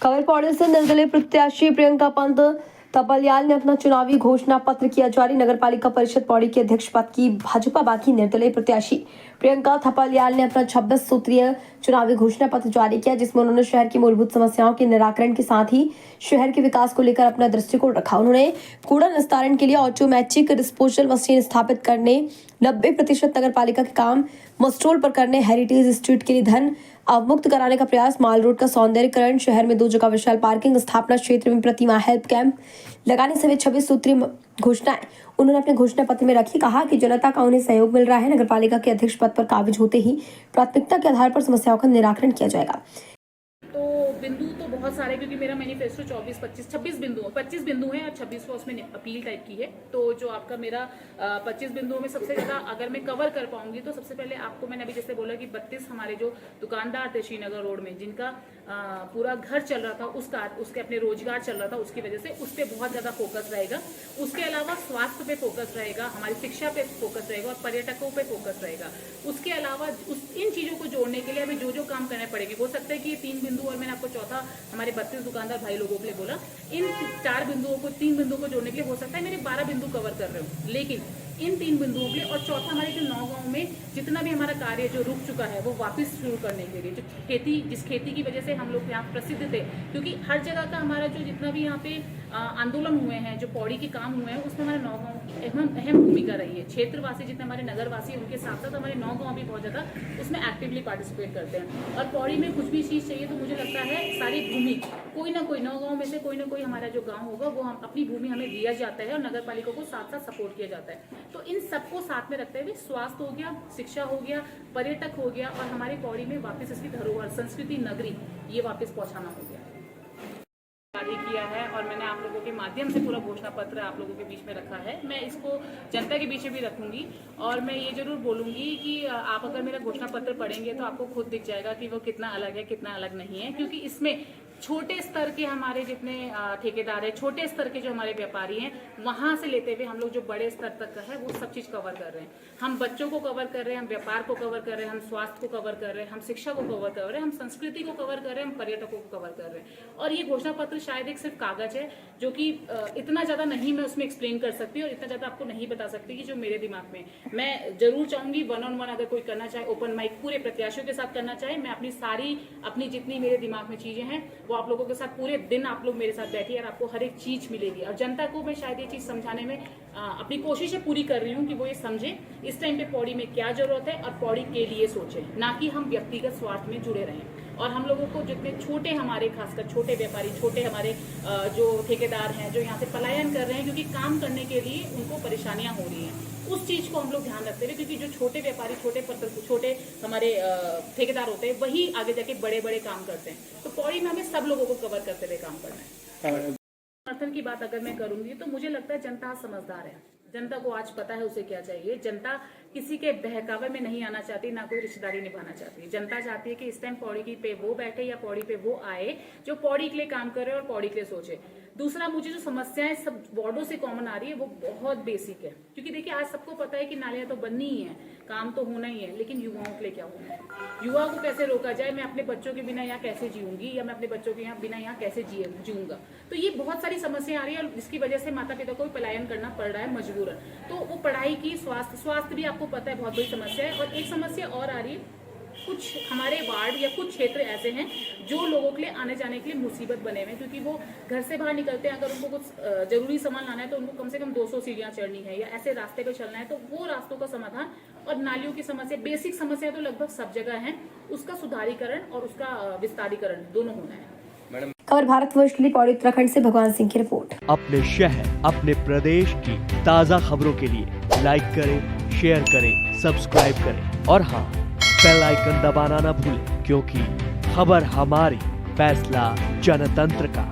खबर पौड़ी से निर्दलीय प्रत्याशी प्रियंका पंत तपलियाल ने अपना चुनावी घोषणा पत्र किया जारी। नगर पालिका परिषद पौड़ी के अध्यक्ष पद की भाजपा बागी निर्दलीय प्रत्याशी प्रियंका थपलियाल ने अपना 26 सूत्रीय चुनावी घोषणा पत्र जारी किया, जिसमें उन्होंने शहर की मूलभूत समस्याओं के निराकरण के साथ ही शहर के विकास को लेकर अपना दृष्टिकोण रखा। उन्होंने कूड़ा निस्तारण के लिए ऑटोमेटिक डिस्पोजल मशीन स्थापित करने, 90% नगर पालिका के काम मस्ट्रोल पर करने, हेरिटेज स्ट्रीट के लिए धन अवमुक्त कराने का प्रयास, माल रोड का सौंदर्यीकरण, शहर में 2 जगह विशाल पार्किंग स्थापना, क्षेत्र में प्रतिमा हेल्प कैंप लगाने समेत 26 सूत्रीय घोषणाएं उन्होंने अपने घोषणा पत्र में रखी। कहा कि जनता का उन्हें सहयोग मिल रहा है। नगर पालिका के अध्यक्ष पद पर काबिज होते ही प्राथमिकता के आधार पर समस्याओं का निराकरण किया जाएगा। तो बिंदु तो बहुत सारे, क्योंकि मेरा मैनिफेस्टो 26 बिंदु 25 बिंदु हैं और 26 को उसमें अपील टाइप की है। तो जो आपका मेरा 25 बिंदुओं में सबसे ज्यादा अगर मैं कवर कर पाऊंगी तो सबसे पहले आपको मैंने अभी जैसे बोला कि 32 हमारे जो दुकानदार थे श्रीनगर रोड में, जिनका पूरा घर चल रहा था, उसके अपने रोजगार चल रहा था, उसकी वजह से उस पर बहुत ज्यादा फोकस रहेगा। उसके अलावा स्वास्थ्य पे फोकस रहेगा, हमारी शिक्षा पे फोकस रहेगा और पर्यटकों पे फोकस रहेगा। उसके अलावा इन चीजों को जोड़ने के लिए हमें जो जो काम करने पड़ेंगे, हो सकता है कि ये 3 बिंदु और मैंने आपको चौथा हमारे 32 दुकानदार भाई लोगों के लिए बोला, इन 4 बिंदुओं को 3 बिंदुओं को जोड़ने के लिए हो सकता है मेरे 12 बिंदु कवर कर रहे हो, लेकिन इन 3 बिंदुओं के लिए और चौथा हमारे जो 9 गांव में जितना भी हमारा कार्य जो रुक चुका है वो वापस शुरू करने के लिए, जो जिस खेती की वजह से हम लोग यहाँ प्रसिद्ध थे, क्योंकि हर जगह का हमारा जो जितना भी यहाँ पे आंदोलन हुए हैं, जो पौड़ी के काम हुए हैं, उसमें हमारे 9 गांव की अहम भूमिका रही है। क्षेत्रवासी जितने हमारे नगरवासी, उनके साथ साथ हमारे 9 गांव भी बहुत ज्यादा उसमें एक्टिवली पार्टिसिपेट करते हैं। और पौड़ी में कुछ भी चीज चाहिए तो मुझे लगता है सारी भूमि कोई ना कोई 9 गांव में से कोई ना कोई हमारा जो गांव होगा वो हम अपनी भूमि हमें दिया जाता है और नगर पालिका को साथ साथ सपोर्ट किया जाता है। तो इन सबको साथ में रखते हुए स्वास्थ्य हो गया, शिक्षा हो गया, पर्यटक हो गया और हमारे पौड़ी में वापस इसकी धरोहर संस्कृति नगरी ये वापस पहुंचाना हो गया जारी किया है। और मैंने आप लोगों के माध्यम से पूरा घोषणा पत्र आप लोगों के बीच में रखा है। मैं इसको जनता के बीच में भी रखूंगी और मैं ये जरूर बोलूंगी कि आप अगर मेरा घोषणा पत्र पढ़ेंगे तो आपको खुद दिख जाएगा कि वो कितना अलग है, कितना अलग नहीं है, क्योंकि इसमें छोटे स्तर के हमारे जितने ठेकेदार है, छोटे स्तर के जो हमारे व्यापारी हैं, वहां से लेते हुए हम लोग जो बड़े स्तर तक का है वो सब चीज कवर कर रहे हैं। हम बच्चों को कवर कर रहे हैं, हम व्यापार को कवर कर रहे हैं, हम स्वास्थ्य को कवर कर रहे हैं, हम शिक्षा को कवर कर रहे हैं, हम संस्कृति को कवर कर रहे हैं, हम पर्यटकों को कवर कर रहे हैं। और ये घोषणा पत्र शायद एक सिर्फ कागज है, जो कि इतना ज्यादा नहीं मैं उसमें एक्सप्लेन कर सकती और इतना ज्यादा आपको नहीं बता सकती कि जो मेरे दिमाग में। मैं जरूर चाहूंगी 1-on-1 अगर कोई करना चाहे, ओपन माइक पूरे प्रत्याशियों के साथ करना चाहे, मैं अपनी जितनी मेरे दिमाग में चीजें हैं वो आप लोगों के साथ पूरे दिन आप लोग मेरे साथ बैठिए और आपको हर एक चीज मिलेगी। और जनता को मैं शायद ये चीज समझाने में अपनी कोशिशें पूरी कर रही हूँ कि वो ये समझे इस टाइम पे पौड़ी में क्या जरूरत है और पौड़ी के लिए सोचे, ना कि हम व्यक्तिगत स्वार्थ में जुड़े रहें। और हम लोगों को जितने छोटे हमारे खासकर छोटे व्यापारी, छोटे हमारे जो ठेकेदार हैं, जो यहाँ से पलायन कर रहे हैं क्योंकि काम करने के लिए उनको परेशानियां हो रही हैं, उस चीज को हम लोग ध्यान रखते हुए, क्योंकि जो छोटे व्यापारी, छोटे हमारे ठेकेदार होते हैं वही आगे जाके बड़े बड़े काम करते हैं। तो पौड़ी में हमें सब लोगों को कवर करते हुए काम करना है। समर्थन की बात अगर मैं करूंगी तो मुझे लगता है जनता समझदार है, जनता को आज पता है उसे क्या चाहिए। जनता किसी के बहकावे में नहीं आना चाहती, ना कोई रिश्तेदारी निभाना चाहती। जनता चाहती है कि इस टाइम पौड़ी की पे वो बैठे या पौड़ी पे वो आए जो पौड़ी के लिए काम करे और पौड़ी के लिए सोचे। दूसरा, मुझे जो समस्याएं सब वार्डों से कॉमन आ रही है वो बहुत बेसिक है, क्योंकि देखिए आज सबको पता है कि नालियां तो बननी ही है, काम तो होना ही है, लेकिन युवाओं के लिए क्या होना है, युवा को कैसे रोका जाए, मैं अपने बच्चों के बिना यहाँ कैसे जीऊंगी या मैं अपने बच्चों के बिना यहाँ कैसे जीऊंगा। तो ये बहुत सारी समस्याएं आ रही है और जिसकी वजह से माता पिता को पलायन करना पड़ रहा है मजबूरन। तो वो पढ़ाई की, स्वास्थ्य भी आपको पता है बहुत बड़ी समस्या है। और एक समस्या और आ रही है, कुछ हमारे वार्ड या कुछ क्षेत्र ऐसे हैं जो लोगों के लिए आने जाने के लिए मुसीबत बने हुए हैं, क्योंकि वो घर से बाहर निकलते हैं, अगर उनको कुछ जरूरी सामान लाना है तो उनको कम से कम 200 सीढ़ियां चढ़नी है या ऐसे रास्ते पे चलना है। तो वो रास्तों का समाधान और नालियों की समस्या, बेसिक समस्या तो लगभग सब जगह है, उसका सुधारीकरण और उसका विस्तारीकरण दोनों होना है। खबर भारतवर्ष के लिए पौड़ी उत्तराखंड से भगवान सिंह की रिपोर्ट। अपने शहर, अपने प्रदेश की ताज़ा खबरों के लिए लाइक करें, शेयर करें, सब्सक्राइब करें और हाँ, बेल आइकन दबाना ना भूलें, क्योंकि खबर हमारी, फैसला जनतंत्र का।